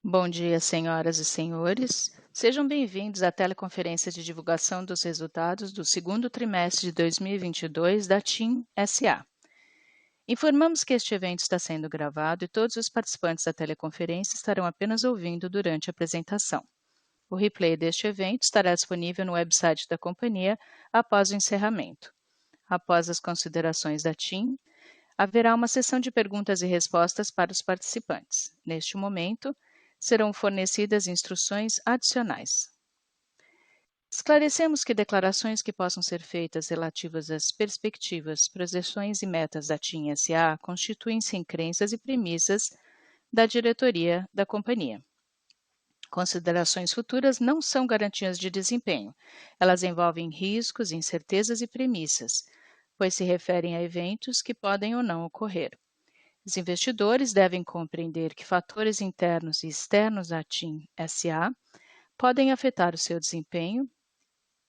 Bom dia, senhoras e senhores. Sejam bem-vindos à teleconferência de divulgação dos resultados do segundo trimestre de 2022 da TIM SA. Informamos que este evento está sendo gravado e todos os participantes da teleconferência estarão apenas ouvindo durante a apresentação. O replay deste evento estará disponível no website da companhia após o encerramento. Após as considerações da TIM, haverá uma sessão de perguntas e respostas para os participantes. Neste momento, serão fornecidas instruções adicionais. Esclarecemos que declarações que possam ser feitas relativas às perspectivas, projeções e metas da TIM SA constituem-se em crenças e premissas da diretoria da companhia. Considerações futuras não são garantias de desempenho. Elas envolvem riscos, incertezas e premissas, pois se referem a eventos que podem ou não ocorrer. Os investidores devem compreender que fatores internos e externos à TIM SA podem afetar o seu desempenho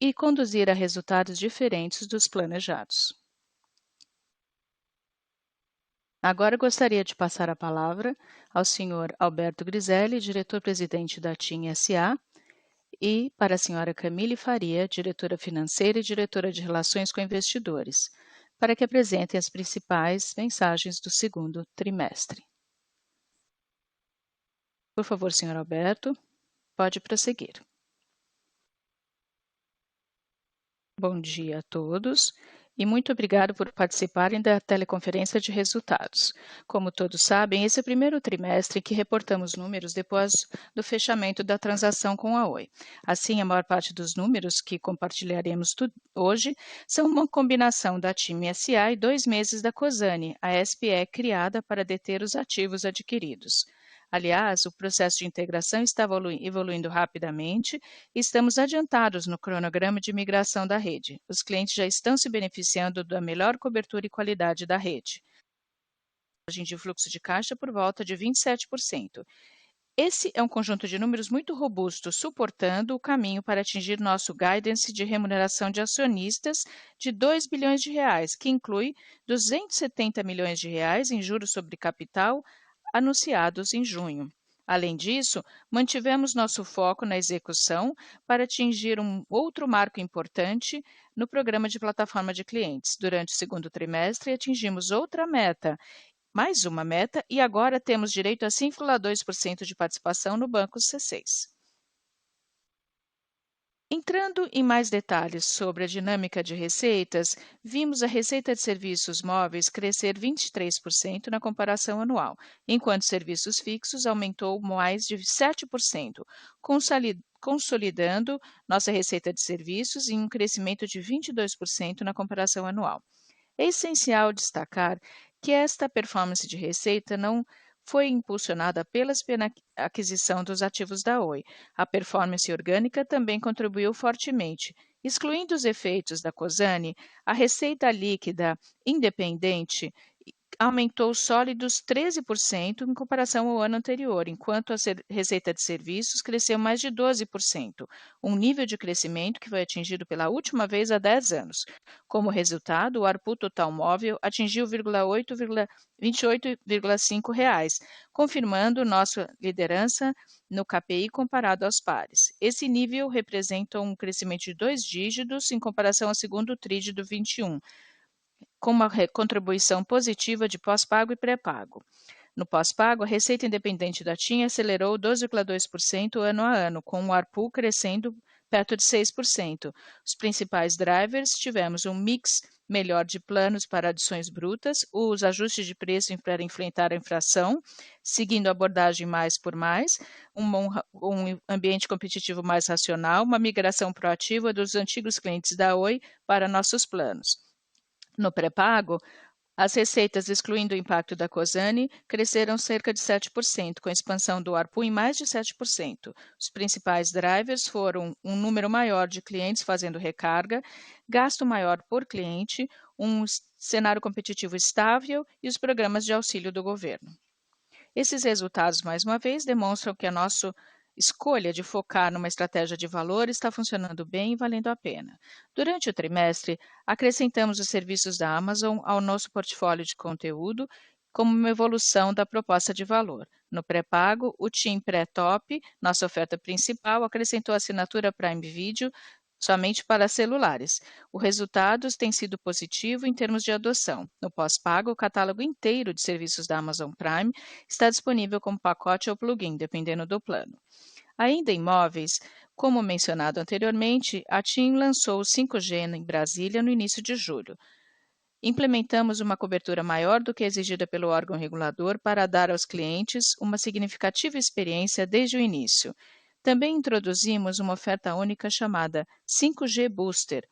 e conduzir a resultados diferentes dos planejados. Agora gostaria de passar a palavra ao Sr. Alberto Griselli, diretor-presidente da TIM SA, e para a Sra. Camille Faria, diretora financeira e diretora de Relações com Investidores, para que apresentem as principais mensagens do segundo trimestre. Por favor, Sr. Alberto, pode prosseguir. Bom dia a todos e muito obrigado por participarem da teleconferência de resultados. Como todos sabem, esse é o primeiro trimestre em que reportamos números depois do fechamento da transação com a Oi. Assim, a maior parte dos números que compartilharemos hoje são uma combinação da TIM SA e 2 meses da Cosan, a SPE criada para deter os ativos adquiridos. Aliás, o processo de integração está evoluindo rapidamente e estamos adiantados no cronograma de migração da rede. Os clientes já estão se beneficiando da melhor cobertura e qualidade da rede. Margem de fluxo de caixa por volta de 27%. Esse é um conjunto de números muito robusto, suportando o caminho para atingir nosso guidance de remuneração de acionistas de R$ 2 bilhões, que inclui R$ 270 milhões em juros sobre capital, anunciados em junho. Além disso, mantivemos nosso foco na execução para atingir um outro marco importante no programa de plataforma de clientes. Durante o segundo trimestre, atingimos outra meta, mais uma meta, e agora temos direito a 5,2% de participação no Banco C6. Entrando em mais detalhes sobre a dinâmica de receitas, vimos a receita de serviços móveis crescer 23% na comparação anual, enquanto serviços fixos aumentou mais de 7%, consolidando nossa receita de serviços em um crescimento de 22% na comparação anual. É essencial destacar que esta performance de receita não foi impulsionada pela aquisição dos ativos da Oi. A performance orgânica também contribuiu fortemente. Excluindo os efeitos da Cosan, a receita líquida independente aumentou sólidos 13% em comparação ao ano anterior, enquanto a receita de serviços cresceu mais de 12%, um nível de crescimento que foi atingido pela última vez há 10 anos. Como resultado, o ARPU total móvel atingiu R$ 28,5, confirmando nossa liderança no KPI comparado aos pares. Esse nível representa um crescimento de 2 dígitos em comparação ao segundo TRI de 21, com uma contribuição positiva de pós-pago e pré-pago. No pós-pago, a receita independente da TIM acelerou 12,2% ano a ano, com o ARPU crescendo perto de 6%. Os principais drivers tivemos um mix melhor de planos para adições brutas, os ajustes de preço para enfrentar a inflação, seguindo a abordagem mais por mais, um ambiente competitivo mais racional, uma migração proativa dos antigos clientes da Oi para nossos planos. No pré-pago, as receitas, excluindo o impacto da Cosan, cresceram cerca de 7%, com a expansão do ARPU em mais de 7%. Os principais drivers foram um número maior de clientes fazendo recarga, gasto maior por cliente, um cenário competitivo estável e os programas de auxílio do governo. Esses resultados, mais uma vez, demonstram que a nossa escolha de focar numa estratégia de valor está funcionando bem e valendo a pena. Durante o trimestre, acrescentamos os serviços da Amazon ao nosso portfólio de conteúdo como uma evolução da proposta de valor. No pré-pago, o TIM Pré-Top, nossa oferta principal, acrescentou a assinatura Prime Video somente para celulares. O resultado tem sido positivo em termos de adoção. No pós-pago, o catálogo inteiro de serviços da Amazon Prime está disponível como pacote ou plugin, dependendo do plano. Ainda em móveis, como mencionado anteriormente, a TIM lançou o 5G em Brasília no início de julho. Implementamos uma cobertura maior do que exigida pelo órgão regulador para dar aos clientes uma significativa experiência desde o início. Também introduzimos uma oferta única chamada 5G Booster,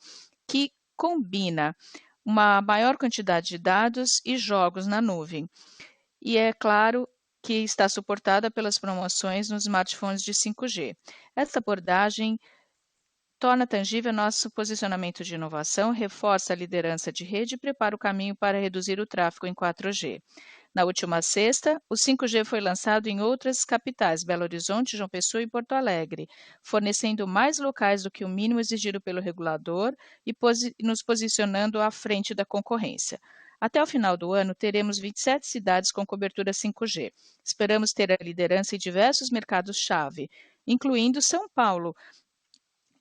que combina uma maior quantidade de dados e jogos na nuvem. E é claro que está suportada pelas promoções nos smartphones de 5G. Essa abordagem torna tangível nosso posicionamento de inovação, reforça a liderança de rede e prepara o caminho para reduzir o tráfego em 4G. Na última sexta, o 5G foi lançado em outras capitais, Belo Horizonte, João Pessoa e Porto Alegre, fornecendo mais locais do que o mínimo exigido pelo regulador e nos posicionando à frente da concorrência. Até o final do ano, teremos 27 cidades com cobertura 5G. Esperamos ter a liderança em diversos mercados-chave, incluindo São Paulo,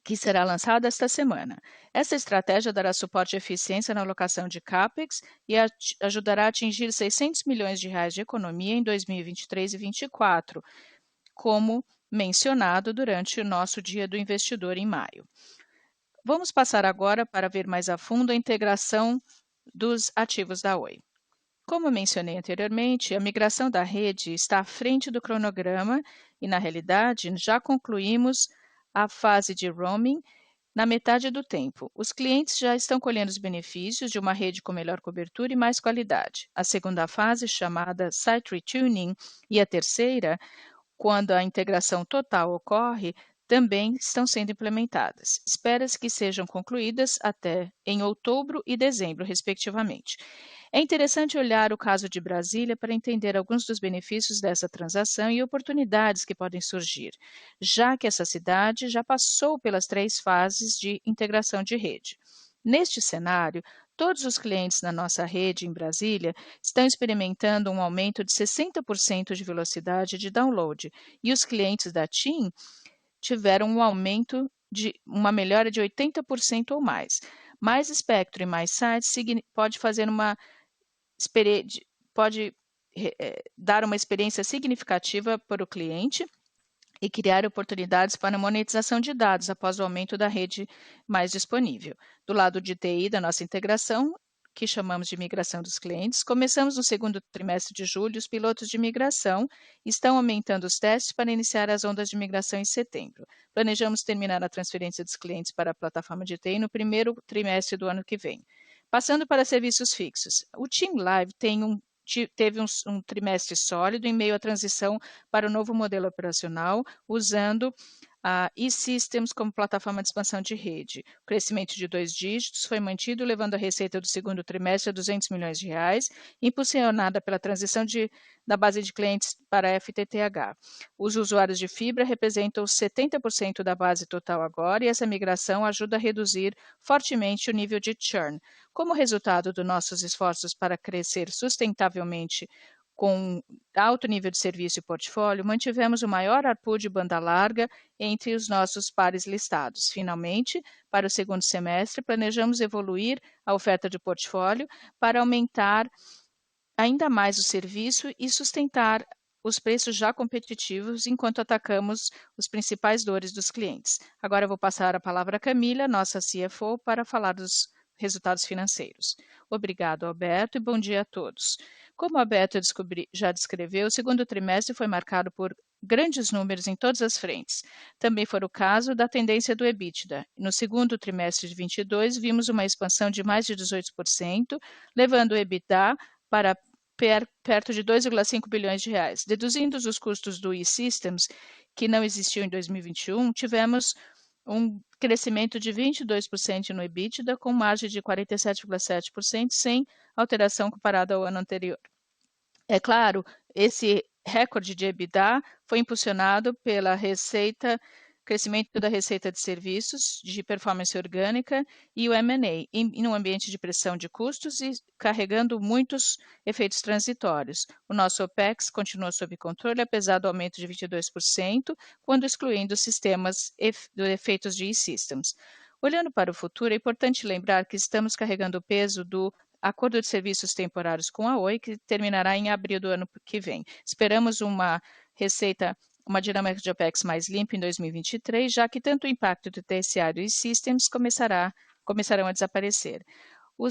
que será lançada esta semana. Essa estratégia dará suporte e eficiência na alocação de CAPEX e ajudará a atingir 600 milhões de reais de economia em 2023 e 2024, como mencionado durante o nosso Dia do Investidor em maio. Vamos passar agora para ver mais a fundo a integração dos ativos da Oi. Como mencionei anteriormente, a migração da rede está à frente do cronograma e, na realidade, já concluímos a fase de roaming na metade do tempo. Os clientes já estão colhendo os benefícios de uma rede com melhor cobertura e mais qualidade. A segunda fase, chamada Site Retuning, e a terceira, quando a integração total ocorre, também estão sendo implementadas. Espera-se que sejam concluídas até em outubro e dezembro, respectivamente. É interessante olhar o caso de Brasília para entender alguns dos benefícios dessa transação e oportunidades que podem surgir, já que essa cidade já passou pelas 3 fases de integração de rede. Neste cenário, todos os clientes na nossa rede em Brasília estão experimentando um aumento de 60% de velocidade de download e os clientes da TIM tiveram um aumento de uma melhora de 80% ou mais. Mais espectro e mais sites pode fazer pode dar uma experiência significativa para o cliente e criar oportunidades para monetização de dados após o aumento da rede mais disponível. Do lado de TI da nossa integração, que chamamos de migração dos clientes, começamos no segundo trimestre de julho, os pilotos de migração estão aumentando os testes para iniciar as ondas de migração em setembro. Planejamos terminar a transferência dos clientes para a plataforma de TI no primeiro trimestre do ano que vem. Passando para serviços fixos, o TIM Live teve um trimestre sólido em meio à transição para o novo modelo operacional, usando a E-Systems como plataforma de expansão de rede. O crescimento de 2 dígitos foi mantido, levando a receita do segundo trimestre a 200 milhões de reais, impulsionada pela transição da base de clientes para a FTTH. Os usuários de fibra representam 70% da base total agora e essa migração ajuda a reduzir fortemente o nível de churn. Como resultado dos nossos esforços para crescer sustentavelmente com alto nível de serviço e portfólio, mantivemos o maior ARPU de banda larga entre os nossos pares listados. Finalmente, para o segundo semestre, planejamos evoluir a oferta de portfólio para aumentar ainda mais o serviço e sustentar os preços já competitivos enquanto atacamos os principais dores dos clientes. Agora eu vou passar a palavra a Camila, nossa CFO, para falar dos resultados financeiros. Obrigado, Alberto, e bom dia a todos. Como o Alberto já descreveu, o segundo trimestre foi marcado por grandes números em todas as frentes. Também foi o caso da tendência do EBITDA. No segundo trimestre de 2022, vimos uma expansão de mais de 18%, levando o EBITDA para perto de 2,5 bilhões de reais. Deduzindo os custos do E-Systems, que não existiu em 2021, tivemos um crescimento de 22% no EBITDA, com margem de 47,7%, sem alteração comparada ao ano anterior. É claro, esse recorde de EBITDA foi impulsionado pela receita crescimento da receita de serviços, de performance orgânica e o M&A, em um ambiente de pressão de custos e carregando muitos efeitos transitórios. O nosso OPEX continua sob controle, apesar do aumento de 22%, quando excluindo sistemas dos efeitos de E-Systems. Olhando para o futuro, é importante lembrar que estamos carregando o peso do acordo de serviços temporários com a Oi, que terminará em abril do ano que vem. Esperamos uma dinâmica de OPEX mais limpa em 2023, já que tanto o impacto do terciário e systems começarão a desaparecer. O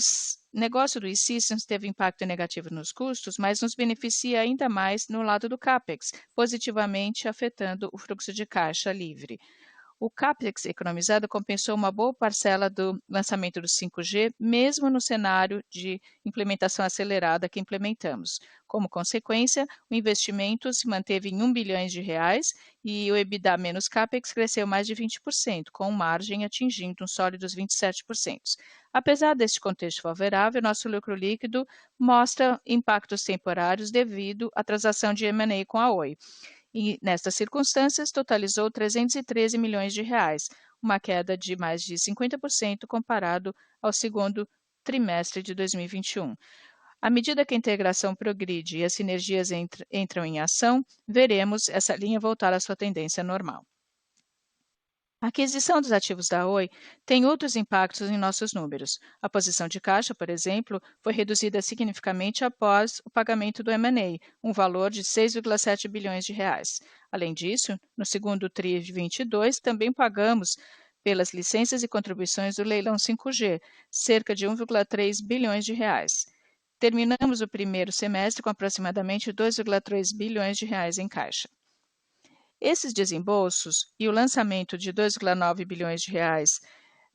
negócio do E-Systems teve impacto negativo nos custos, mas nos beneficia ainda mais no lado do CAPEX, positivamente afetando o fluxo de caixa livre. O CAPEX economizado compensou uma boa parcela do lançamento do 5G, mesmo no cenário de implementação acelerada que implementamos. Como consequência, o investimento se manteve em R$ 1 bilhões e o EBITDA menos CAPEX cresceu mais de 20%, com margem atingindo um sólidos 27%. Apesar deste contexto favorável, nosso lucro líquido mostra impactos temporários devido à transação de M&A com a Oi. E, nestas circunstâncias, totalizou 313 milhões de reais, uma queda de mais de 50% comparado ao segundo trimestre de 2021. À medida que a integração progride e as sinergias entram em ação, veremos essa linha voltar à sua tendência normal. A aquisição dos ativos da Oi tem outros impactos em nossos números. A posição de caixa, por exemplo, foi reduzida significativamente após o pagamento do M&A, um valor de 6,7 bilhões de reais. Além disso, no segundo TRI de 22, também pagamos pelas licenças e contribuições do leilão 5G, cerca de 1,3 bilhões de reais. Terminamos o primeiro semestre com aproximadamente 2,3 bilhões de reais em caixa. Esses desembolsos e o lançamento de 2,9 bilhões de reais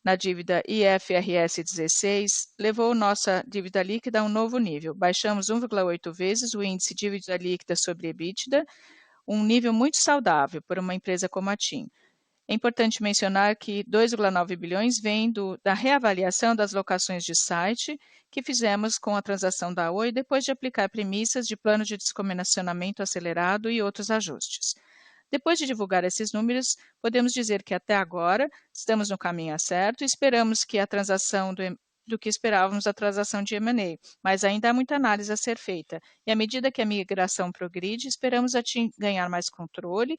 na dívida IFRS 16 levou nossa dívida líquida a um novo nível. Baixamos 1,8 vezes o índice de dívida líquida sobre EBITDA, um nível muito saudável para uma empresa como a TIM. É importante mencionar que 2,9 bilhões vem da reavaliação das locações de site que fizemos com a transação da Oi depois de aplicar premissas de plano de descomissionamento acelerado e outros ajustes. Depois de divulgar esses números, podemos dizer que até agora estamos no caminho certo e esperamos que a transação do que esperávamos a transação de M&A, mas ainda há muita análise a ser feita. E à medida que a migração progride, esperamos ganhar mais controle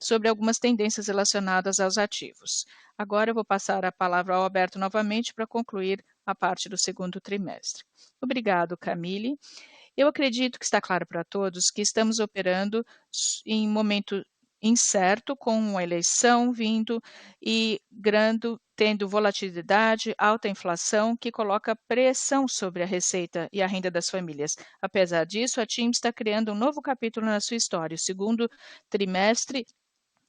sobre algumas tendências relacionadas aos ativos. Agora eu vou passar a palavra ao Alberto novamente para concluir a parte do segundo trimestre. Obrigado, Camille. Eu acredito que está claro para todos que estamos operando em momento incerto, com uma eleição vindo e tendo volatilidade, alta inflação, que coloca pressão sobre a receita e a renda das famílias. Apesar disso, a TIM está criando um novo capítulo na sua história. O segundo trimestre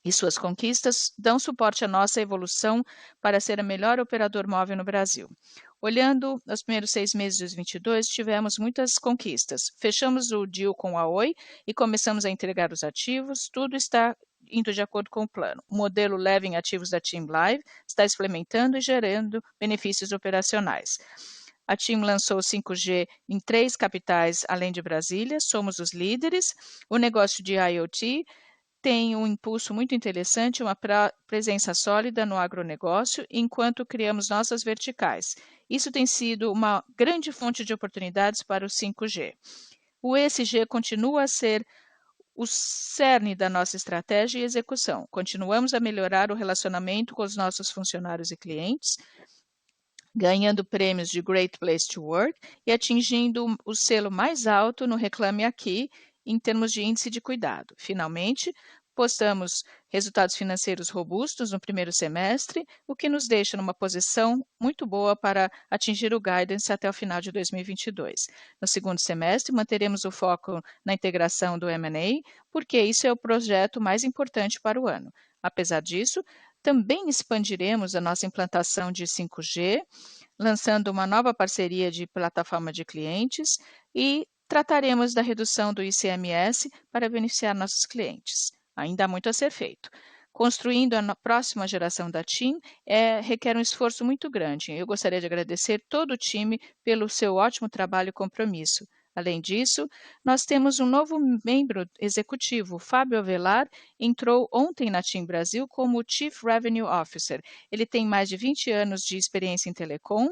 e suas conquistas dão suporte à nossa evolução para ser a melhor operador móvel no Brasil. Olhando os primeiros 6 meses de 2022, tivemos muitas conquistas. Fechamos o deal com a Oi e começamos a entregar os ativos. Tudo está indo de acordo com o plano. O modelo leve em ativos da TIM Live está implementando e gerando benefícios operacionais. A TIM lançou 5G em 3 capitais além de Brasília. Somos os líderes. O negócio de IoT tem um impulso muito interessante, uma presença sólida no agronegócio, enquanto criamos nossas verticais. Isso tem sido uma grande fonte de oportunidades para o 5G. O ESG continua a ser o cerne da nossa estratégia e execução. Continuamos a melhorar o relacionamento com os nossos funcionários e clientes, ganhando prêmios de Great Place to Work e atingindo o selo mais alto no Reclame Aqui, em termos de índice de cuidado. Finalmente, postamos resultados financeiros robustos no primeiro semestre, o que nos deixa numa posição muito boa para atingir o guidance até o final de 2022. No segundo semestre, manteremos o foco na integração do M&A, porque isso é o projeto mais importante para o ano. Apesar disso, também expandiremos a nossa implantação de 5G, lançando uma nova parceria de plataforma de clientes e trataremos da redução do ICMS para beneficiar nossos clientes. Ainda há muito a ser feito. Construindo a próxima geração da TIM requer um esforço muito grande. Eu gostaria de agradecer todo o time pelo seu ótimo trabalho e compromisso. Além disso, nós temos um novo membro executivo, Fábio Avelar, entrou ontem na TIM Brasil como Chief Revenue Officer. Ele tem mais de 20 anos de experiência em telecom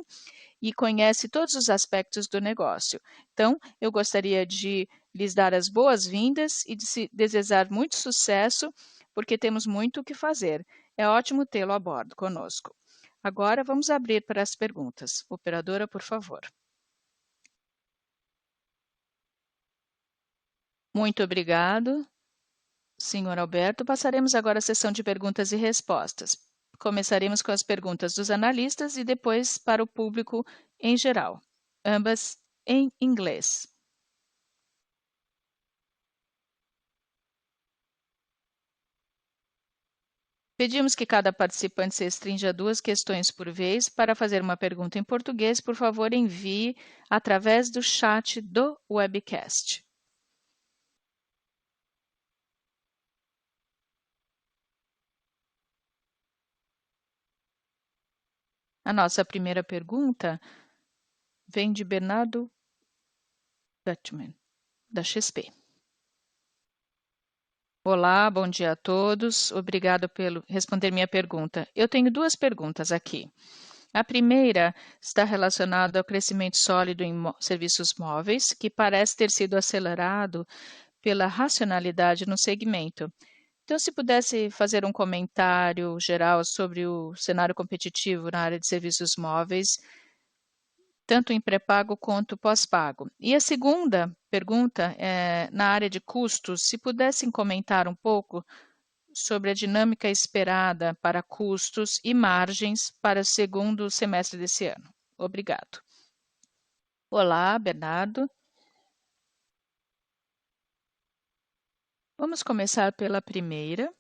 e conhece todos os aspectos do negócio. Então, eu gostaria de lhes dar as boas-vindas e de desejar muito sucesso, porque temos muito o que fazer. É ótimo tê-lo a bordo conosco. Agora vamos abrir para as perguntas. Operadora, por favor. Muito obrigado, senhor Alberto. Passaremos agora à sessão de perguntas e respostas. Começaremos com as perguntas dos analistas e depois para o público em geral, ambas em inglês. Pedimos que cada participante se restrinja a 2 questões por vez. Para fazer uma pergunta em português, por favor, envie através do chat do webcast. A nossa primeira pergunta vem de Bernardo Bettman, da XP. Olá, bom dia a todos. Obrigado por responder minha pergunta. Eu tenho 2 perguntas aqui. A primeira está relacionada ao crescimento sólido em serviços móveis, que parece ter sido acelerado pela racionalidade no segmento. Então, se pudesse fazer um comentário geral sobre o cenário competitivo na área de serviços móveis, tanto em pré-pago quanto pós-pago. E a segunda pergunta é na área de custos, se pudessem comentar um pouco sobre a dinâmica esperada para custos e margens para o segundo semestre desse ano. Obrigado. Olá, Bernardo. Vamos começar pela primeira,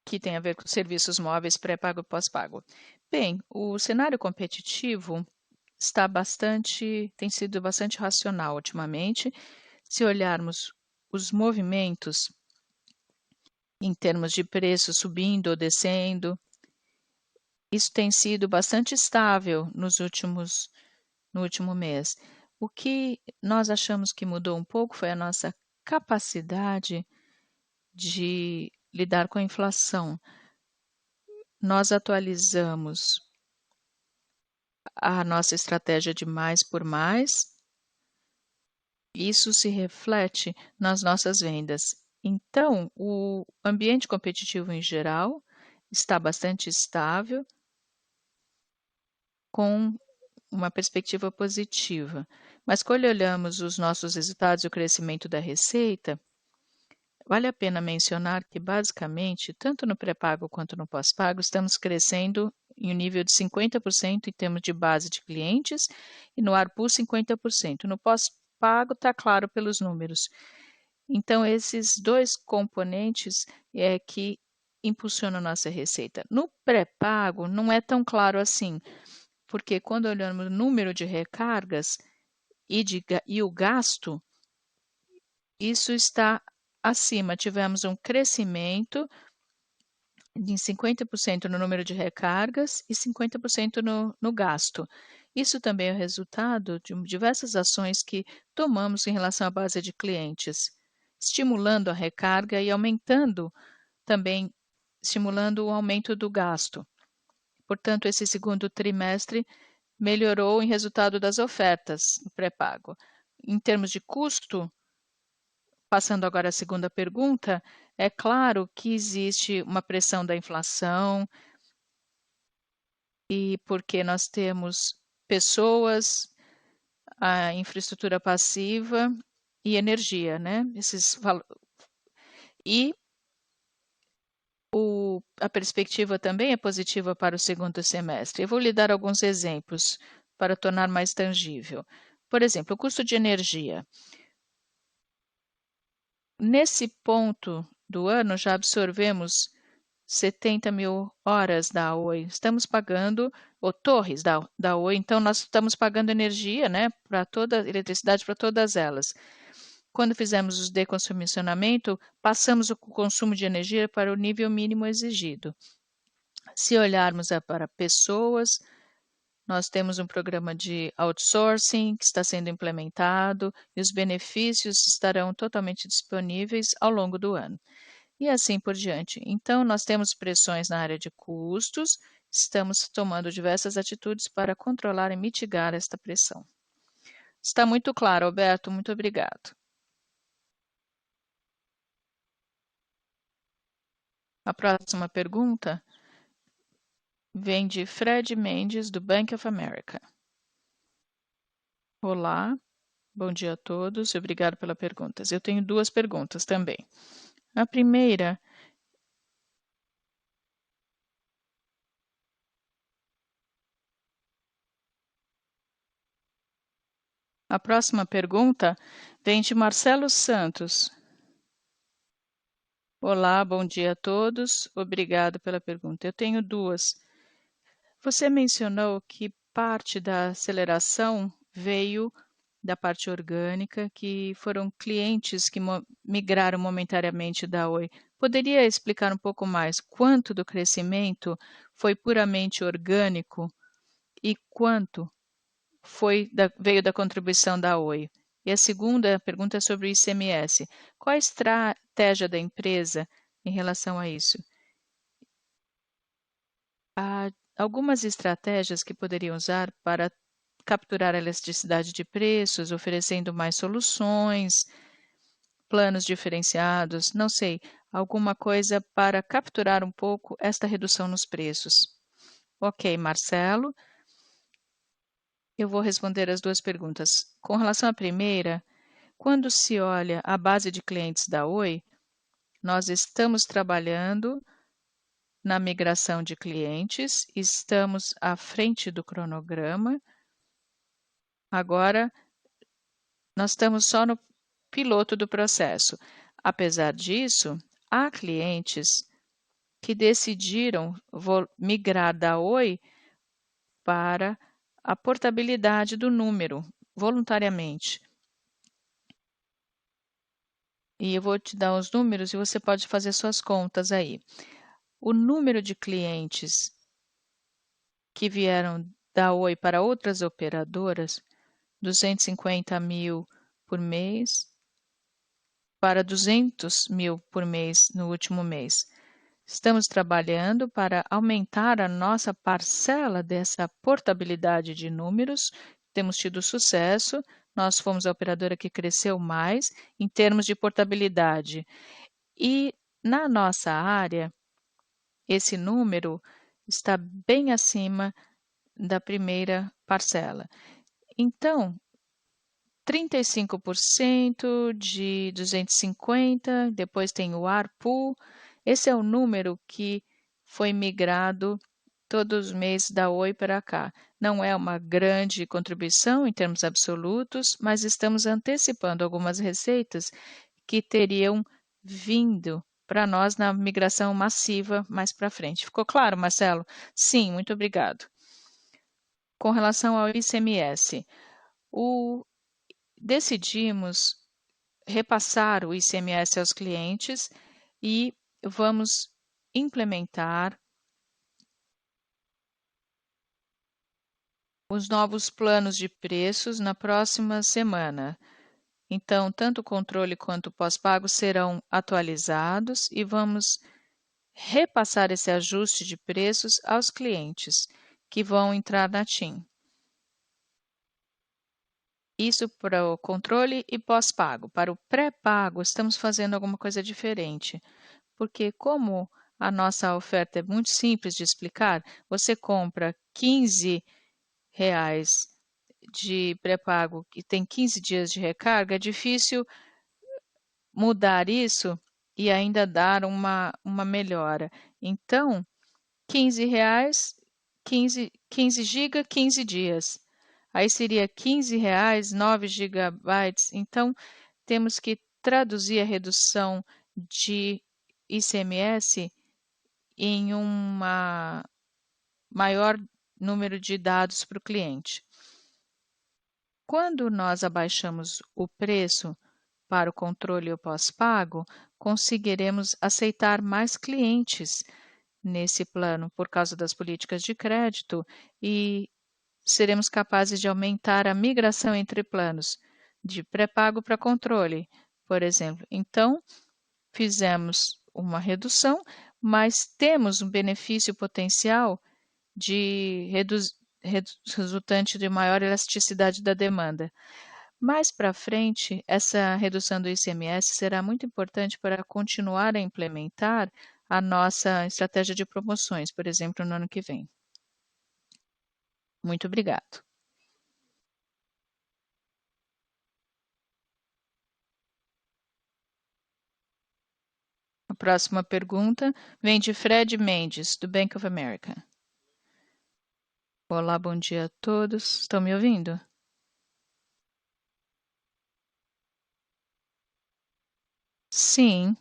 que tem a ver com serviços móveis pré-pago e pós-pago. Bem, o cenário competitivo tem sido bastante racional ultimamente. Se olharmos os movimentos em termos de preço subindo ou descendo, isso tem sido bastante estável no último mês. O que nós achamos que mudou um pouco foi a nossa capacidade de lidar com a inflação. Nós atualizamos a nossa estratégia de mais por mais. Isso se reflete nas nossas vendas. Então, o ambiente competitivo em geral está bastante estável, com uma perspectiva positiva. Mas quando olhamos os nossos resultados e o crescimento da receita, vale a pena mencionar que, basicamente, tanto no pré-pago quanto no pós-pago, estamos crescendo em um nível de 50% em termos de base de clientes e no ARPU 50%. No pós-pago está claro pelos números. Então, esses 2 componentes é que impulsionam a nossa receita. No pré-pago, não é tão claro assim, porque quando olhamos o número de recargas e o gasto, isso está acima. Tivemos um crescimento de 50% no número de recargas e 50% no gasto. Isso também é o resultado de diversas ações que tomamos em relação à base de clientes, estimulando a recarga e estimulando o aumento do gasto. Portanto, esse segundo trimestre melhorou em resultado das ofertas no pré-pago. Em termos de custo, passando agora à segunda pergunta, é claro que existe uma pressão da inflação e porque nós temos pessoas, a infraestrutura passiva e energia, né? E a perspectiva também é positiva para o segundo semestre. Eu vou lhe dar alguns exemplos para tornar mais tangível. Por exemplo, o custo de energia. Nesse ponto do ano, já absorvemos 70 mil horas da Oi. Estamos pagando, ou torres da Oi, então nós estamos pagando energia, né, para eletricidade para todas elas. Quando fizemos o deconsumcionamento, passamos o consumo de energia para o nível mínimo exigido. Se olharmos para pessoas, Nós temos um programa de outsourcing que está sendo implementado e os benefícios estarão totalmente disponíveis ao longo do ano. E assim por diante. Então, nós temos pressões na área de custos, estamos tomando diversas atitudes para controlar e mitigar esta pressão. Está muito claro, Alberto, muito obrigado. A próxima pergunta vem de Fred Mendes, do Bank of America. Olá, bom dia a todos e obrigado pelas perguntas. Eu tenho duas perguntas também. A primeira, a próxima pergunta vem de Marcelo Santos. Olá, bom dia a todos. Obrigado pela pergunta. Eu tenho duas. Você mencionou que parte da aceleração veio da parte orgânica, que foram clientes que migraram momentaneamente da Oi. Poderia explicar um pouco mais quanto do crescimento foi puramente orgânico e quanto veio da contribuição da Oi? E a segunda pergunta é sobre o ICMS. Qual a estratégia da empresa em relação a isso? Há algumas estratégias que poderiam usar para capturar a elasticidade de preços, oferecendo mais soluções, planos diferenciados, não sei, alguma coisa para capturar um pouco esta redução nos preços. Ok, Marcelo, eu vou responder as duas perguntas. Com relação à primeira, quando se olha a base de clientes da Oi, nós estamos trabalhando na migração de clientes, estamos à frente do cronograma. Agora, nós estamos só no piloto do processo. Apesar disso, há clientes que decidiram migrar da Oi para a portabilidade do número, voluntariamente. E eu vou te dar os números e você pode fazer suas contas aí. O número de clientes que vieram da Oi para outras operadoras, 250 mil por mês, para 200 mil por mês no último mês. Estamos trabalhando para aumentar a nossa parcela dessa portabilidade de números. Temos tido sucesso. Nós fomos a operadora que cresceu mais em termos de portabilidade. E na nossa área, esse número está bem acima da primeira parcela. Então, 35% de 250, depois tem o ARPU. Esse é o número que foi migrado todos os meses da Oi para cá. Não é uma grande contribuição em termos absolutos, mas estamos antecipando algumas receitas que teriam vindo para nós na migração massiva mais para frente. Ficou claro, Marcelo? Sim, muito obrigado. Com relação ao ICMS, decidimos repassar o ICMS aos clientes e vamos implementar os novos planos de preços na próxima semana. Então, tanto o controle quanto o pós-pago serão atualizados e vamos repassar esse ajuste de preços aos clientes que vão entrar na TIM. Isso para o controle e pós-pago. Para o pré-pago, estamos fazendo alguma coisa diferente, porque como a nossa oferta é muito simples de explicar, você compra 15 reais de pré-pago e tem 15 dias de recarga, é difícil mudar isso e ainda dar uma melhora. Então, 15 reais, 15 GB, 15 dias. Aí seria 15 reais, 9 gigabytes. Então, temos que traduzir a redução de ICMS em um maior número de dados para o cliente. Quando nós abaixamos o preço para o controle e o pós-pago, conseguiremos aceitar mais clientes nesse plano por causa das políticas de crédito e seremos capazes de aumentar a migração entre planos, de pré-pago para controle, por exemplo. Então, fizemos uma redução, mas temos um benefício potencial resultante de maior elasticidade da demanda. Mais para frente, essa redução do ICMS será muito importante para continuar a implementar a nossa estratégia de promoções, por exemplo, no ano que vem. Muito obrigado. A próxima pergunta vem de Fred Mendes, do Bank of America. Olá, bom dia a todos. Estão me ouvindo? Sim.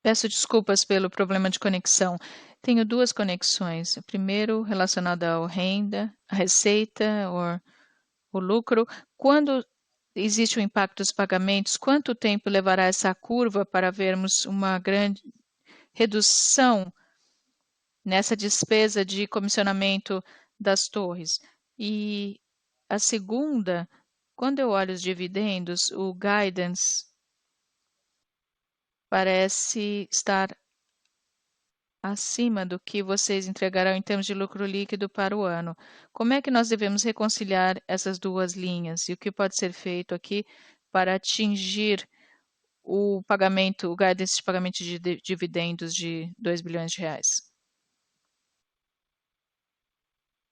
Peço desculpas pelo problema de conexão. Tenho duas conexões. Primeiro, relacionada ao renda, a receita ou o lucro. Quando existe o impacto dos pagamentos, quanto tempo levará essa curva para vermos uma grande redução nessa despesa de comissionamento das torres? E a segunda, quando eu olho os dividendos, o guidance parece estar acima do que vocês entregarão em termos de lucro líquido para o ano. Como é que nós devemos reconciliar essas duas linhas e o que pode ser feito aqui para atingir o pagamento, o guidance de pagamento de dividendos de 2 bilhões de reais?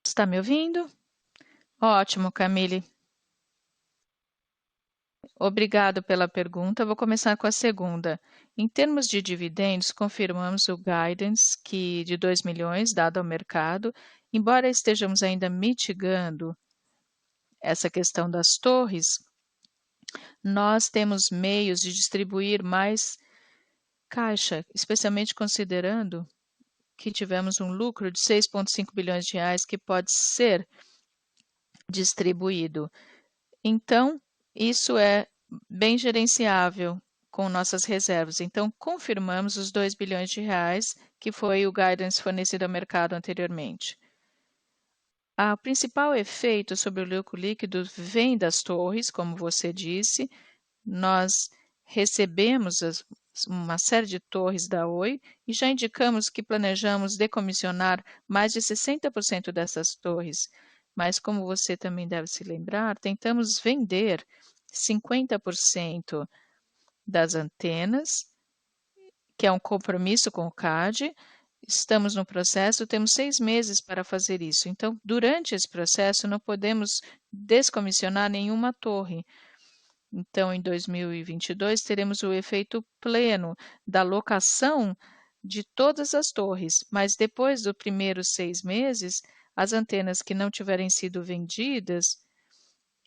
Está me ouvindo? Ótimo, Camille. Obrigado pela pergunta. Vou começar com a segunda. Em termos de dividendos, confirmamos o guidance de 2 milhões dado ao mercado, embora estejamos ainda mitigando essa questão das torres, nós temos meios de distribuir mais caixa, especialmente considerando que tivemos um lucro de 6,5 bilhões de reais que pode ser distribuído. Então, isso é bem gerenciável com nossas reservas. Então, confirmamos os 2 bilhões de reais, que foi o guidance fornecido ao mercado anteriormente. O principal efeito sobre o lucro líquido vem das torres, como você disse. Nós recebemos uma série de torres da Oi e já indicamos que planejamos decomissionar mais de 60% dessas torres. Mas, como você também deve se lembrar, tentamos vender 50% das antenas, que é um compromisso com o CAD. Estamos no processo, temos 6 meses para fazer isso. Então, durante esse processo, não podemos descomissionar nenhuma torre. Então, em 2022, teremos o efeito pleno da locação de todas as torres, mas depois dos primeiros 6 meses, as antenas que não tiverem sido vendidas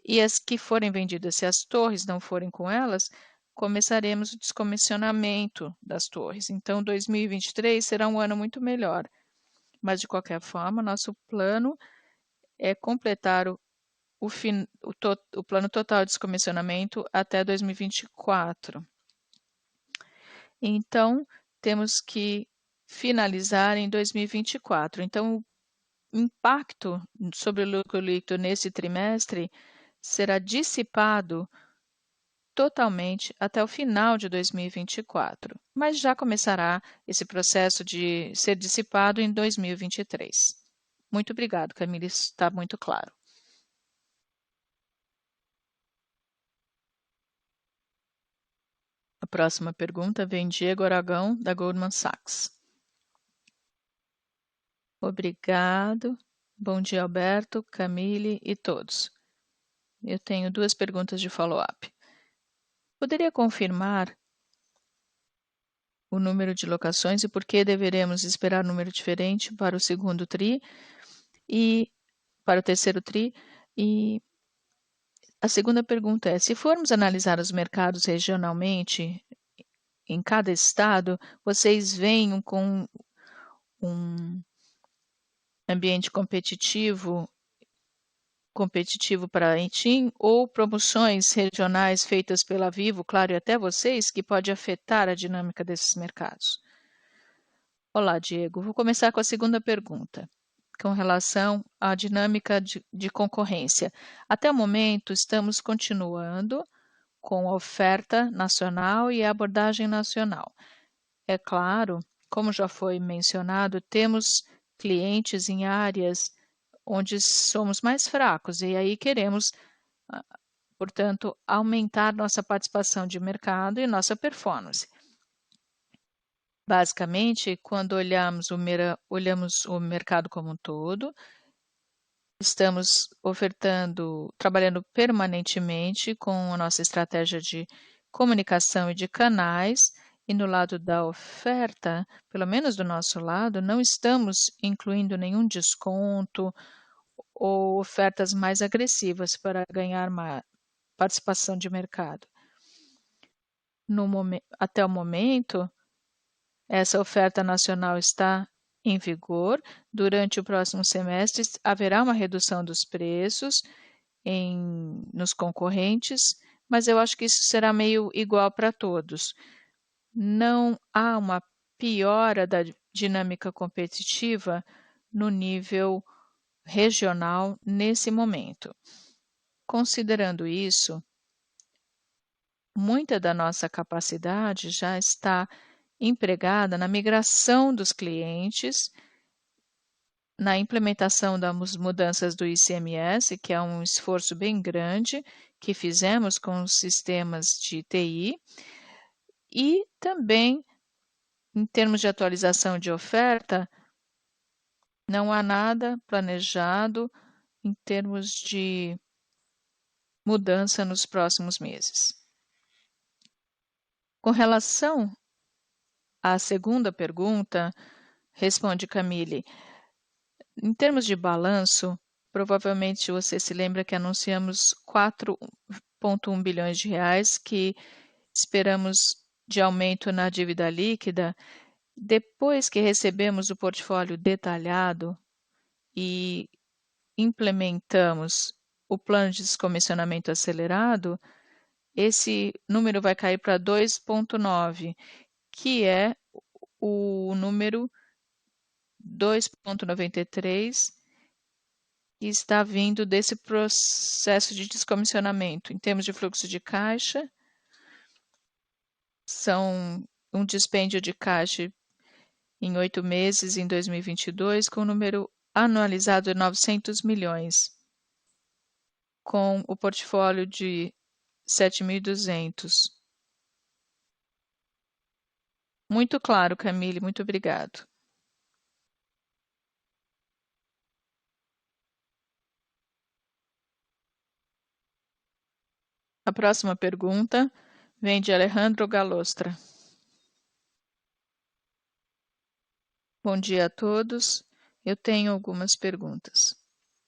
e as que forem vendidas, se as torres não forem com elas, começaremos o descomissionamento das torres. Então, 2023 será um ano muito melhor. Mas, de qualquer forma, nosso plano é completar o plano total de descomissionamento até 2024. Então, temos que finalizar em 2024. Então, o impacto sobre o lucro líquido nesse trimestre será dissipado totalmente até o final de 2024, mas já começará esse processo de ser dissipado em 2023. Muito obrigado, Camila, está muito claro. A próxima pergunta vem Diego Aragão, da Goldman Sachs. Obrigado. Bom dia, Alberto, Camille e todos. Eu tenho duas perguntas de follow-up. Poderia confirmar o número de locações e por que deveremos esperar um número diferente para o segundo TRI e para o terceiro TRI? E a segunda pergunta é, se formos analisar os mercados regionalmente, em cada estado, vocês veem com um ambiente competitivo para a TIM ou promoções regionais feitas pela Vivo, claro, e até vocês, que pode afetar a dinâmica desses mercados? Olá, Diego. Vou começar com a segunda pergunta, com relação à dinâmica de concorrência. Até o momento, estamos continuando com a oferta nacional e a abordagem nacional. É claro, como já foi mencionado, temos clientes em áreas onde somos mais fracos e aí queremos, ah, portanto, aumentar nossa participação de mercado e nossa performance. Basicamente, quando olhamos o mercado como um todo, estamos ofertando, trabalhando permanentemente com a nossa estratégia de comunicação e de canais, e no lado da oferta, pelo menos do nosso lado, não estamos incluindo nenhum desconto ou ofertas mais agressivas para ganhar participação de mercado. Até o momento, essa oferta nacional está em vigor. Durante o próximo semestre, haverá uma redução dos preços nos concorrentes, mas eu acho que isso será meio igual para todos. Não há uma piora da dinâmica competitiva no nível regional nesse momento. Considerando isso, muita da nossa capacidade já está empregada na migração dos clientes, na implementação das mudanças do ICMS, que é um esforço bem grande que fizemos com os sistemas de TI, e também, em termos de atualização de oferta, não há nada planejado em termos de mudança nos próximos meses. Com relação à segunda pergunta, responde Camille. Em termos de balanço, provavelmente você se lembra que anunciamos 4,1 bilhões de reais que esperamos de aumento na dívida líquida. Depois que recebemos o portfólio detalhado e implementamos o plano de descomissionamento acelerado, esse número vai cair para 2,9, que é o número 2,93 que está vindo desse processo de descomissionamento. Em termos de fluxo de caixa, são um dispêndio de caixa em 8 meses em 2022, com um número anualizado de 900 milhões, com o portfólio de 7.200. Muito claro, Camille, muito obrigado. A próxima pergunta vem de Alejandro Galostra. Bom dia a todos. Eu tenho algumas perguntas.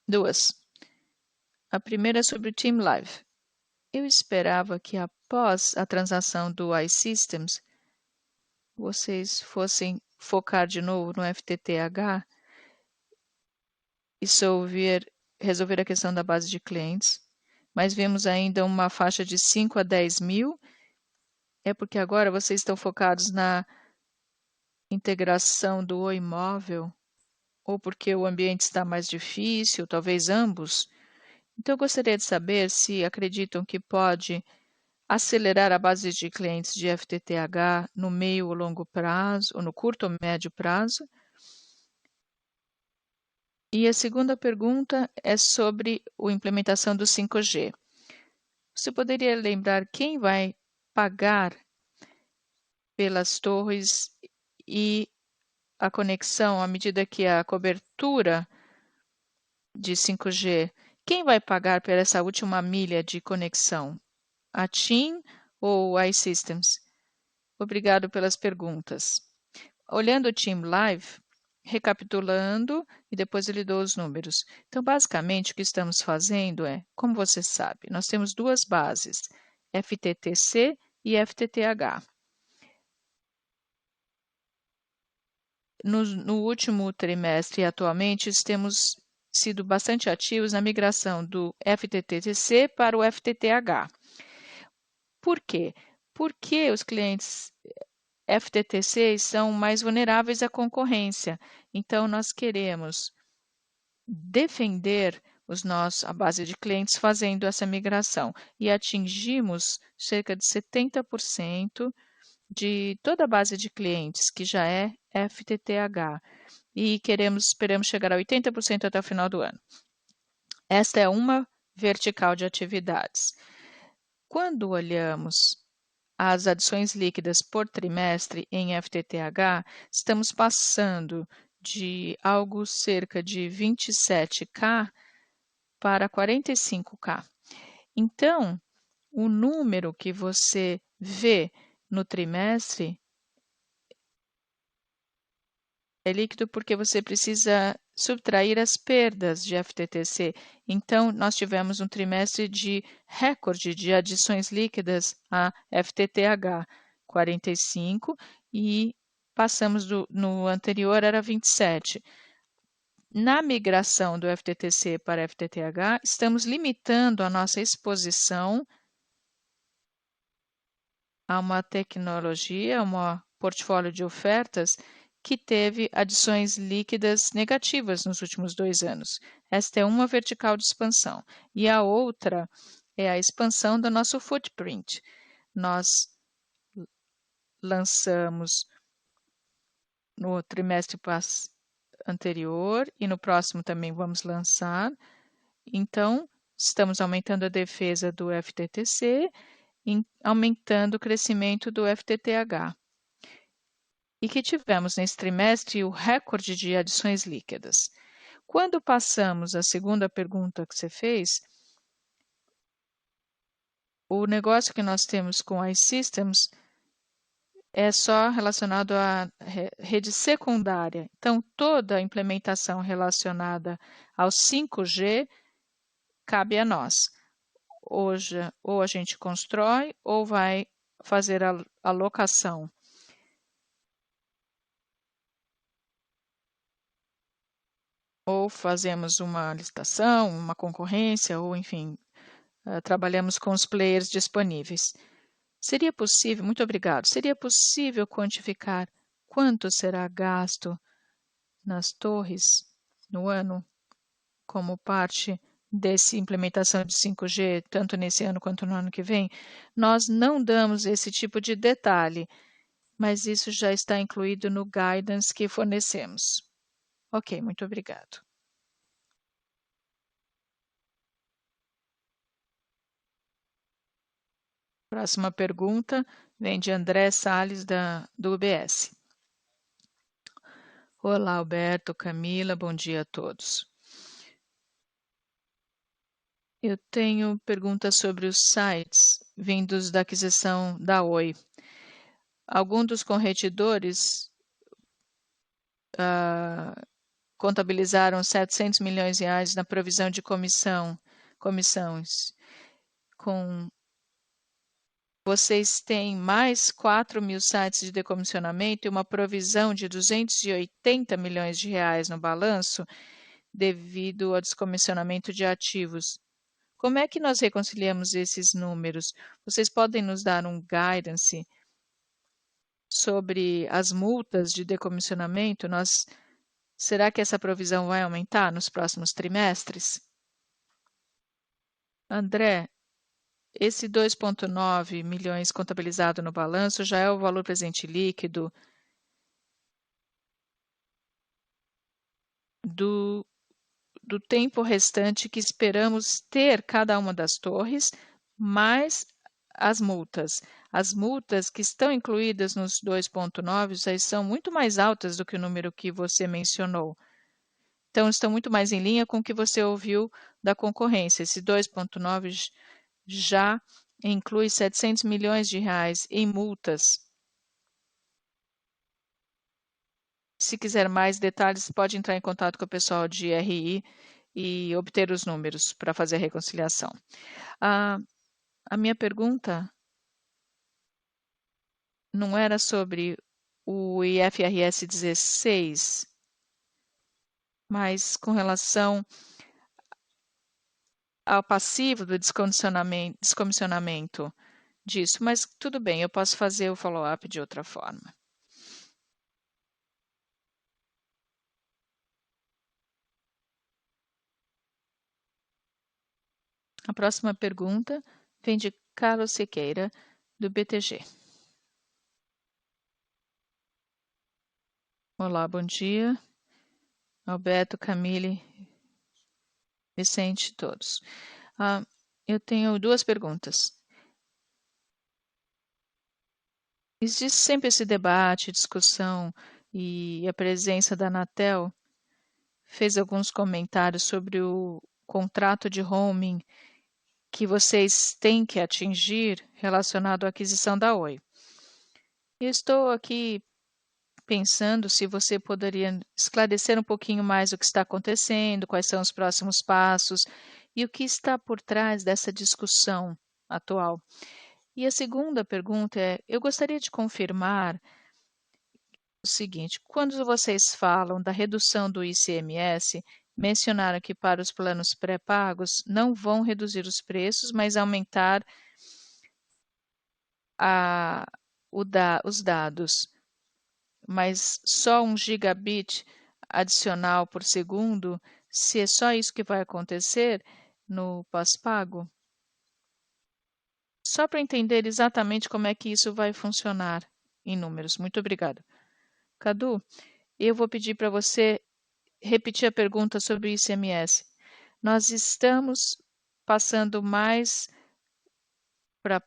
Duas. A primeira é sobre o Team Live. Eu esperava que após a transação do iSystems, vocês fossem focar de novo no FTTH e resolver a questão da base de clientes, mas vemos ainda uma faixa de 5 a 10 mil. É porque agora vocês estão focados na integração do imóvel, ou porque o ambiente está mais difícil, talvez ambos? Então, eu gostaria de saber se acreditam que pode acelerar a base de clientes de FTTH no meio ou longo prazo, ou no curto ou médio prazo. E a segunda pergunta é sobre a implementação do 5G. Você poderia lembrar quem vai pagar pelas torres e a conexão à medida que a cobertura de 5G, quem vai pagar por essa última milha de conexão? A TIM ou a iSystems? Obrigado pelas perguntas. Olhando o Team Live, recapitulando e depois ele dou os números. Então, basicamente, o que estamos fazendo é, como você sabe, nós temos duas bases, FTTC e FTTH. No último trimestre, atualmente, temos sido bastante ativos na migração do FTTC para o FTTH. Por quê? Porque os clientes FTTCs são mais vulneráveis à concorrência. Então, nós queremos defender a base de clientes fazendo essa migração. E atingimos cerca de 70% de toda a base de clientes que já é FTTH. E esperamos chegar a 80% até o final do ano. Esta é uma vertical de atividades. Quando olhamos as adições líquidas por trimestre em FTTH, estamos passando de algo cerca de 27K para 45K. Então, o número que você vê no trimestre é líquido porque você precisa subtrair as perdas de FTTC. Então, nós tivemos um trimestre de recorde de adições líquidas a FTTH, 45, e passamos no anterior era 27. Na migração do FTTC para FTTH, estamos limitando a nossa exposição a uma tecnologia, um portfólio de ofertas que teve adições líquidas negativas nos últimos 2 anos. Esta é uma vertical de expansão. E a outra é a expansão do nosso footprint. Nós lançamos no trimestre anterior e no próximo também vamos lançar. Então, estamos aumentando a defesa do FTTC, aumentando o crescimento do FTTH. E que tivemos nesse trimestre o recorde de adições líquidas. Quando passamos à segunda pergunta que você fez, o negócio que nós temos com a iSystems é só relacionado à rede secundária. Então, toda a implementação relacionada ao 5G cabe a nós. Hoje, ou a gente constrói ou vai fazer a locação. Ou fazemos uma licitação, uma concorrência, ou enfim, trabalhamos com os players disponíveis. Seria possível, muito obrigado, seria possível quantificar quanto será gasto nas torres no ano como parte dessa implementação de 5G, tanto nesse ano quanto no ano que vem? Nós não damos esse tipo de detalhe, mas isso já está incluído no guidance que fornecemos. Ok, muito obrigado. Próxima pergunta vem de André Salles, do UBS. Olá, Alberto, Camila, bom dia a todos. Eu tenho perguntas sobre os sites vindos da aquisição da Oi. Alguns dos corretores contabilizaram 700 milhões de reais na provisão de comissões. Vocês têm mais 4 mil sites de decomissionamento e uma provisão de 280 milhões de reais no balanço devido ao descomissionamento de ativos. Como é que nós reconciliamos esses números? Vocês podem nos dar um guidance sobre as multas de decomissionamento? Será que essa provisão vai aumentar nos próximos trimestres? André, esse 2,9 milhões contabilizado no balanço já é o valor presente líquido do tempo restante que esperamos ter cada uma das torres, mais as multas. As multas que estão incluídas nos 2,9 já são muito mais altas do que o número que você mencionou. Então, estão muito mais em linha com o que você ouviu da concorrência. Esse 2,9 já inclui 700 milhões de reais em multas. Se quiser mais detalhes, pode entrar em contato com o pessoal de RI e obter os números para fazer a reconciliação. A minha pergunta não era sobre o IFRS 16, mas com relação ao passivo do descomissionamento disso. Mas tudo bem, eu posso fazer o follow-up de outra forma. A próxima pergunta vem de Carlos Sequeira, do BTG. Olá, bom dia. Alberto, Camille, Vicente, todos. Eu tenho duas perguntas. Existe sempre esse debate, discussão, e a presença da Anatel fez alguns comentários sobre o contrato de roaming que vocês têm que atingir relacionado à aquisição da Oi. Eu estou aqui pensando se você poderia esclarecer um pouquinho mais o que está acontecendo, quais são os próximos passos e o que está por trás dessa discussão atual. E a segunda pergunta é: eu gostaria de confirmar o seguinte: quando vocês falam da redução do ICMS, mencionaram que para os planos pré-pagos não vão reduzir os preços, mas aumentar a, os dados, mas só 1 gigabit adicional por segundo, se é só isso que vai acontecer no pós-pago? Só para entender exatamente como é que isso vai funcionar em números. Muito obrigada. Cadu, eu vou pedir para você repetir a pergunta sobre o ICMS. Nós estamos passando mais para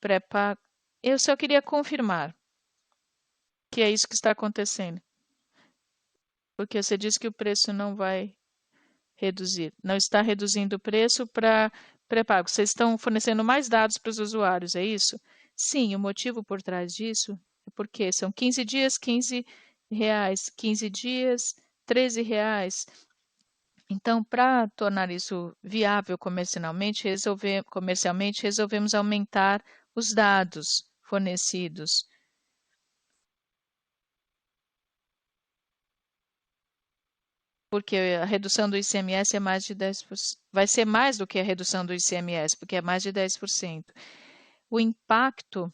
pré-pago. Eu só queria confirmar que é isso que está acontecendo, porque você disse que o preço não vai reduzir. Não está reduzindo o preço para pré-pago. Vocês estão fornecendo mais dados para os usuários, é isso? Sim, o motivo por trás disso é porque são 15 dias, R$ 15, 15 dias, R$ 13. Então, para tornar isso viável comercialmente, resolvemos aumentar os dados fornecidos, porque a redução do ICMS é mais de 10%. Vai ser mais do que a redução do ICMS, porque é mais de 10%. O impacto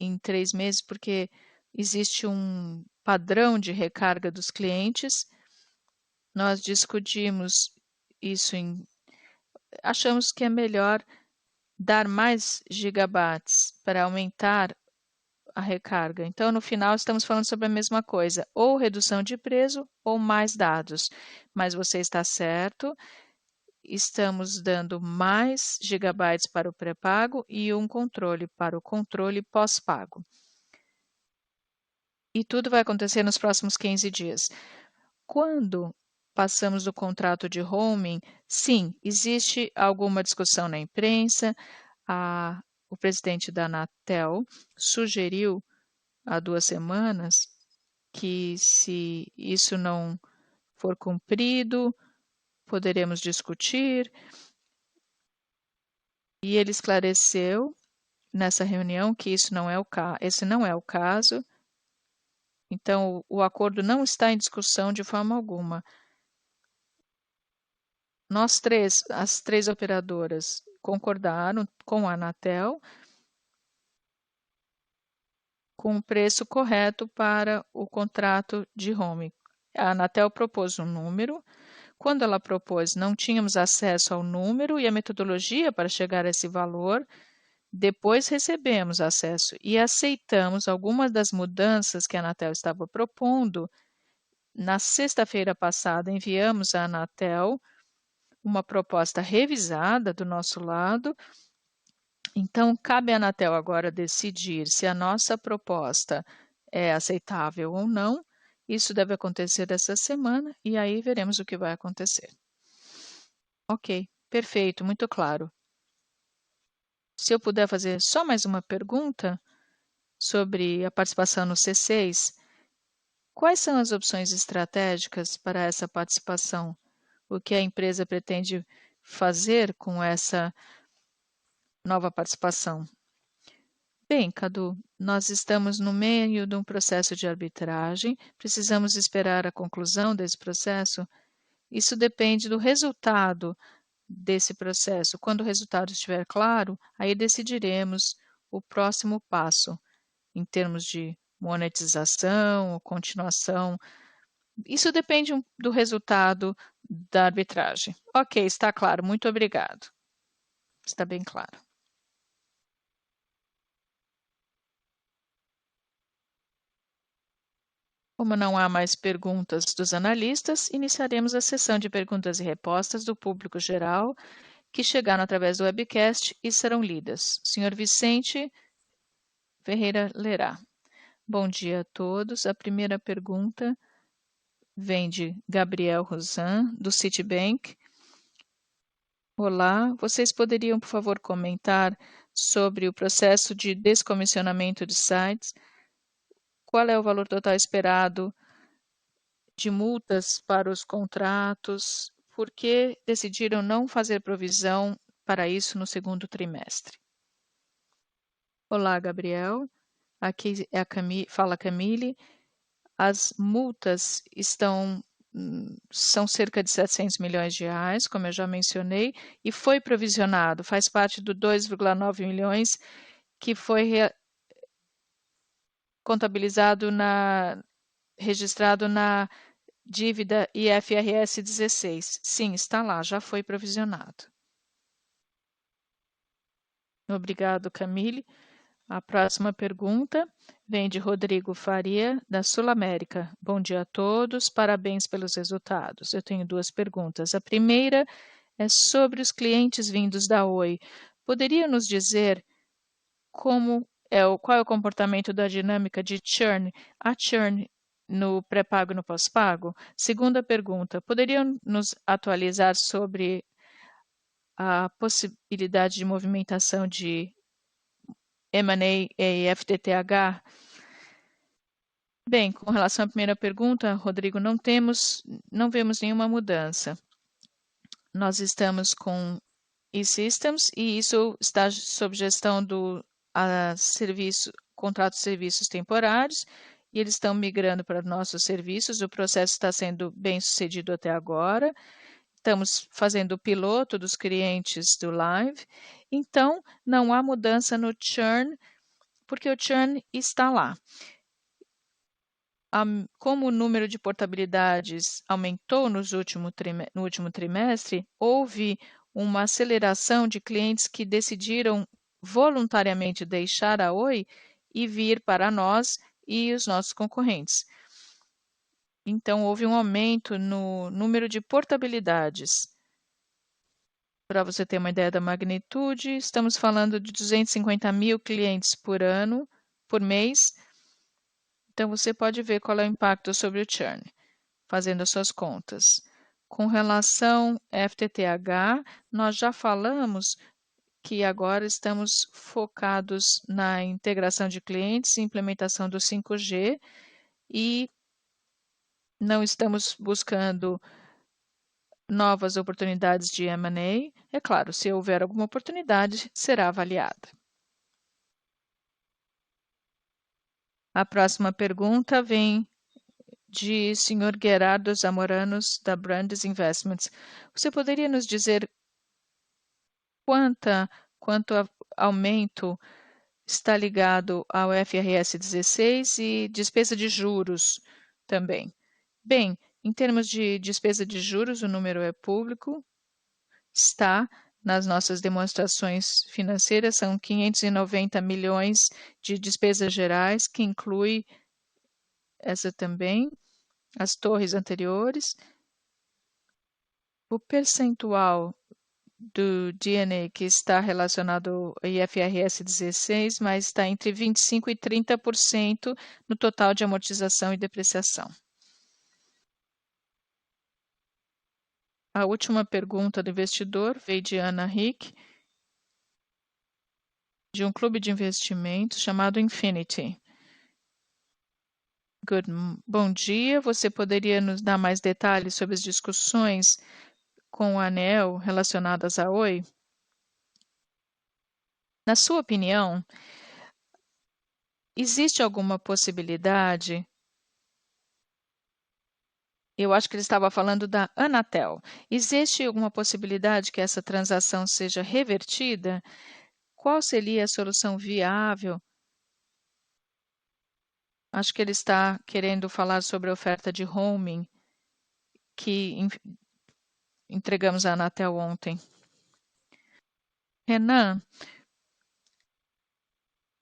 em 3 meses, porque existe um padrão de recarga dos clientes. Nós discutimos isso achamos que é melhor dar mais gigabytes para aumentar a recarga. Então, no final, estamos falando sobre a mesma coisa, ou redução de preço ou mais dados. Mas você está certo, estamos dando mais gigabytes para o pré-pago e um controle para o controle pós-pago. E tudo vai acontecer nos próximos 15 dias. Quando passamos do contrato de roaming, sim, existe alguma discussão na imprensa. O presidente da Anatel sugeriu há 2 semanas que, se isso não for cumprido, poderemos discutir. E ele esclareceu nessa reunião que esse não é o caso. Então, o acordo não está em discussão de forma alguma. As três operadoras concordaram com a Anatel com o preço correto para o contrato de roaming. A Anatel propôs um número. Quando ela propôs, não tínhamos acesso ao número e à metodologia para chegar a esse valor. Depois recebemos acesso e aceitamos algumas das mudanças que a Anatel estava propondo. Na sexta-feira passada, enviamos à Anatel uma proposta revisada do nosso lado. Então, cabe à Anatel agora decidir se a nossa proposta é aceitável ou não. Isso deve acontecer essa semana e aí veremos o que vai acontecer. Ok, perfeito, muito claro. Se eu puder fazer só mais uma pergunta sobre a participação no C6, quais são as opções estratégicas para essa participação? O que a empresa pretende fazer com essa nova participação? Bem, Cadu, nós estamos no meio de um processo de arbitragem, precisamos esperar a conclusão desse processo. Isso depende do resultado desse processo. Quando o resultado estiver claro, aí decidiremos o próximo passo em termos de monetização ou continuação Isso depende do resultado da arbitragem. Ok, está claro. Muito obrigado. Está bem claro. Como não há mais perguntas dos analistas, iniciaremos a sessão de perguntas e respostas do público geral que chegaram através do webcast e serão lidas. Senhor Vicente Ferreira lerá. Bom dia a todos. A primeira pergunta vem de Gabriel Rosan, do Citibank. Olá, vocês poderiam, por favor, comentar sobre o processo de descomissionamento de sites? Qual é o valor total esperado de multas para os contratos? Por que decidiram não fazer provisão para isso no segundo trimestre? Olá, Gabriel. Aqui é fala Camille. As multas são cerca de 700 milhões de reais, como eu já mencionei, e foi provisionado, faz parte do 2,9 milhões que foi contabilizado registrado na dívida IFRS 16. Sim, está lá, já foi provisionado. Obrigado, Camille. A próxima pergunta vem de Rodrigo Faria, da Sul América. Bom dia a todos, parabéns pelos resultados. Eu tenho duas perguntas. A primeira é sobre os clientes vindos da Oi. Poderia nos dizer qual é o comportamento da dinâmica de churn, a churn no pré-pago e no pós-pago? Segunda pergunta, poderiam nos atualizar sobre a possibilidade de movimentação de M&A e FTTH? Bem, com relação à primeira pergunta, Rodrigo, não vemos nenhuma mudança. Nós estamos com e-Systems e isso está sob gestão do contrato de serviços temporários e eles estão migrando para nossos serviços. O processo está sendo bem sucedido até agora. Estamos fazendo o piloto dos clientes do Live. Então, não há mudança no churn, porque o churn está lá. Como o número de portabilidades aumentou no último trimestre, houve uma aceleração de clientes que decidiram voluntariamente deixar a Oi e vir para nós e os nossos concorrentes. Então, houve um aumento no número de portabilidades. Para você ter uma ideia da magnitude, estamos falando de 250 mil clientes por ano, por mês. Então, você pode ver qual é o impacto sobre o churn, fazendo as suas contas. Com relação ao FTTH, nós já falamos que agora estamos focados na integração de clientes e implementação do 5G e não estamos buscando novas oportunidades de M&A. É claro, se houver alguma oportunidade, será avaliada. A próxima pergunta vem de Sr. Gerardo Zamoranos, da Brandes Investments. Você poderia nos dizer quanto aumento está ligado ao FRS 16 e despesa de juros também? Bem, em termos de despesa de juros, o número é público, está nas nossas demonstrações financeiras, são 590 milhões de despesas gerais, que inclui essa também, as torres anteriores. O percentual do DNA que está relacionado ao IFRS 16, mas está entre 25% e 30% no total de amortização e depreciação. A última pergunta do investidor veio de Ana Hick, de um clube de investimentos chamado Infinity. Bom dia, você poderia nos dar mais detalhes sobre as discussões com o ANEEL relacionadas à Oi? Na sua opinião, existe alguma possibilidade? Eu acho que ele estava falando da Anatel. Existe alguma possibilidade que essa transação seja revertida? Qual seria a solução viável Acho que ele está querendo falar sobre a oferta de roaming que entregamos à Anatel ontem. Renan,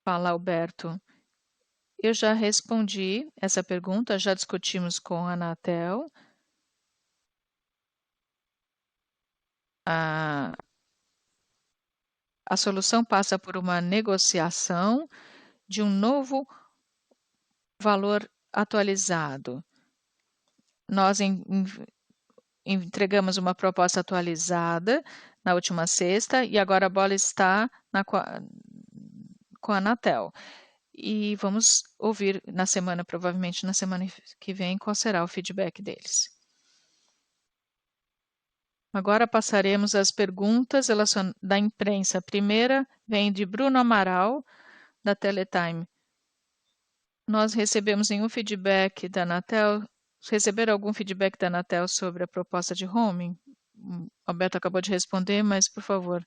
fala Alberto. Eu já respondi essa pergunta, já discutimos com a Anatel. A, a solução passa por uma negociação de um novo valor atualizado. Nós entregamos uma proposta atualizada na última sexta e agora a bola está com a Anatel. E vamos ouvir na semana, provavelmente na semana que vem, qual será o feedback deles. Agora passaremos às perguntas da imprensa. A primeira vem de Bruno Amaral, da Teletime. Nós recebemos nenhum feedback da Anatel. Receberam algum feedback da Anatel sobre a proposta de roaming? O Alberto acabou de responder, mas por favor.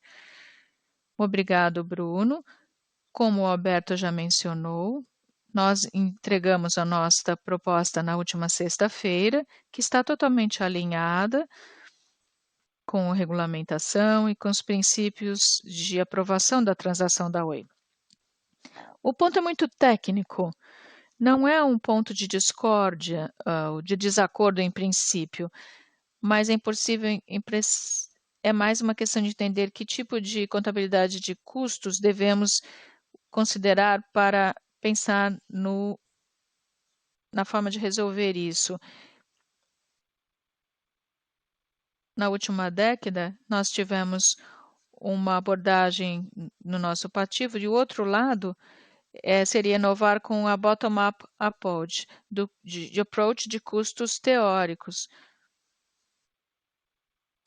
Obrigado, Bruno. Como o Alberto já mencionou, nós entregamos a nossa proposta na última sexta-feira, que está totalmente alinhada com a regulamentação e com os princípios de aprovação da transação da Oi. O ponto é muito técnico, não é um ponto de discórdia, de desacordo em princípio, mas é impossível, é mais uma questão de entender que tipo de contabilidade de custos devemos considerar para pensar na forma de resolver isso. Na última década, nós tivemos uma abordagem no nosso pativo. De outro lado, seria inovar com a bottom-up approach, de approach de custos teóricos.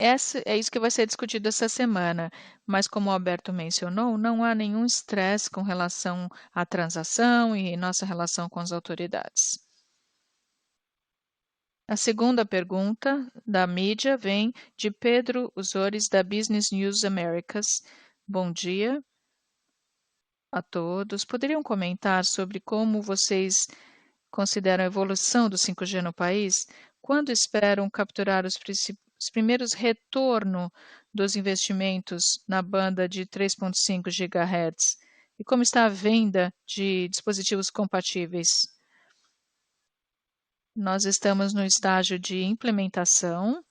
É isso que vai ser discutido essa semana, mas como o Alberto mencionou, não há nenhum estresse com relação à transação e nossa relação com as autoridades. A segunda pergunta da mídia vem de Pedro Osores, da Business News Americas. Bom dia a todos. Poderiam comentar sobre como vocês consideram a evolução do 5G no país? Quando esperam capturar os primeiros retornos dos investimentos na banda de 3,5 GHz? E como está a venda de dispositivos compatíveis? Nós estamos no estágio de implementação.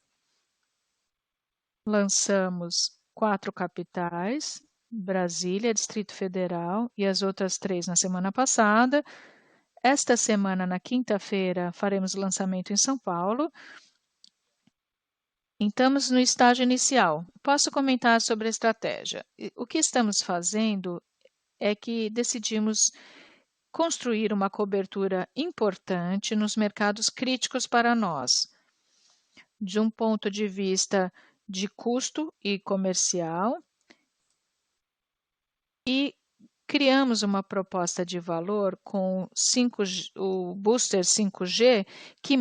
Lançamos 4 capitais, Brasília, Distrito Federal e as outras 3 na semana passada. Esta semana, na quinta-feira, faremos o lançamento em São Paulo. Estamos no estágio inicial. Posso comentar sobre a estratégia. O que estamos fazendo é que decidimos construir uma cobertura importante nos mercados críticos para nós, de um ponto de vista de custo e comercial, e criamos uma proposta de valor com o Booster 5G, que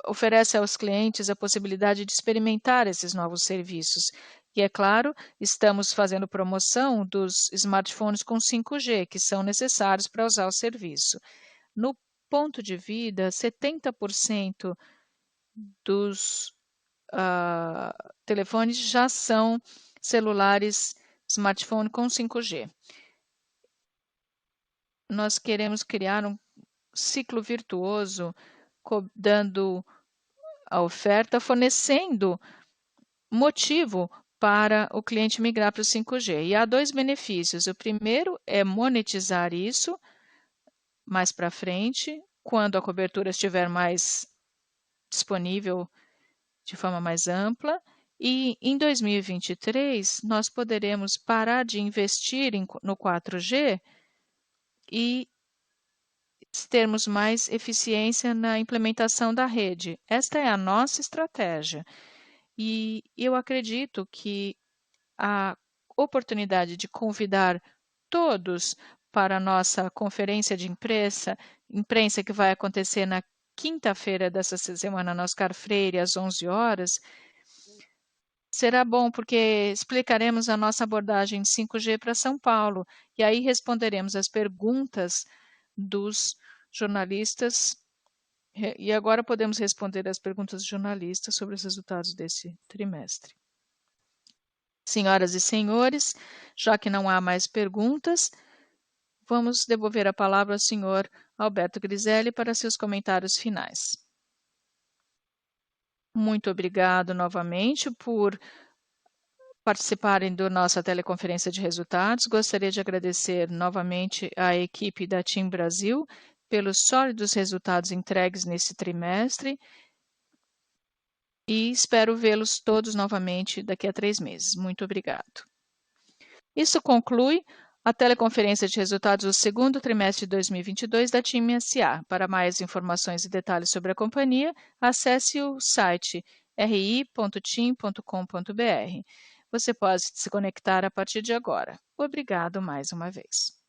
oferece aos clientes a possibilidade de experimentar esses novos serviços. E, é claro, estamos fazendo promoção dos smartphones com 5G, que são necessários para usar o serviço. No ponto de vida, 70% dos telefones já são celulares smartphone com 5G. Nós queremos criar um ciclo virtuoso, dando a oferta, fornecendo motivo para o cliente migrar para o 5G. E há 2 benefícios. O primeiro é monetizar isso mais para frente, quando a cobertura estiver mais disponível de forma mais ampla. E em 2023, nós poderemos parar de investir no 4G e termos mais eficiência na implementação da rede. Esta é a nossa estratégia. E eu acredito que a oportunidade de convidar todos para a nossa conferência de imprensa que vai acontecer na quinta-feira dessa semana na Oscar Freire, às 11 horas, será bom porque explicaremos a nossa abordagem de 5G para São Paulo e aí responderemos as perguntas dos jornalistas. E agora podemos responder as perguntas dos jornalistas sobre os resultados desse trimestre. Senhoras e senhores, já que não há mais perguntas, vamos devolver a palavra ao senhor Alberto Griselli para seus comentários finais. Muito obrigado novamente por participarem da nossa teleconferência de resultados. Gostaria de agradecer novamente à equipe da TIM Brasil pelos sólidos resultados entregues nesse trimestre e espero vê-los todos novamente daqui a 3 meses. Muito obrigado. Isso conclui a teleconferência de resultados do segundo trimestre de 2022 da TIM SA. Para mais informações e detalhes sobre a companhia, acesse o site ri.tim.com.br. Você pode se conectar a partir de agora. Obrigado mais uma vez.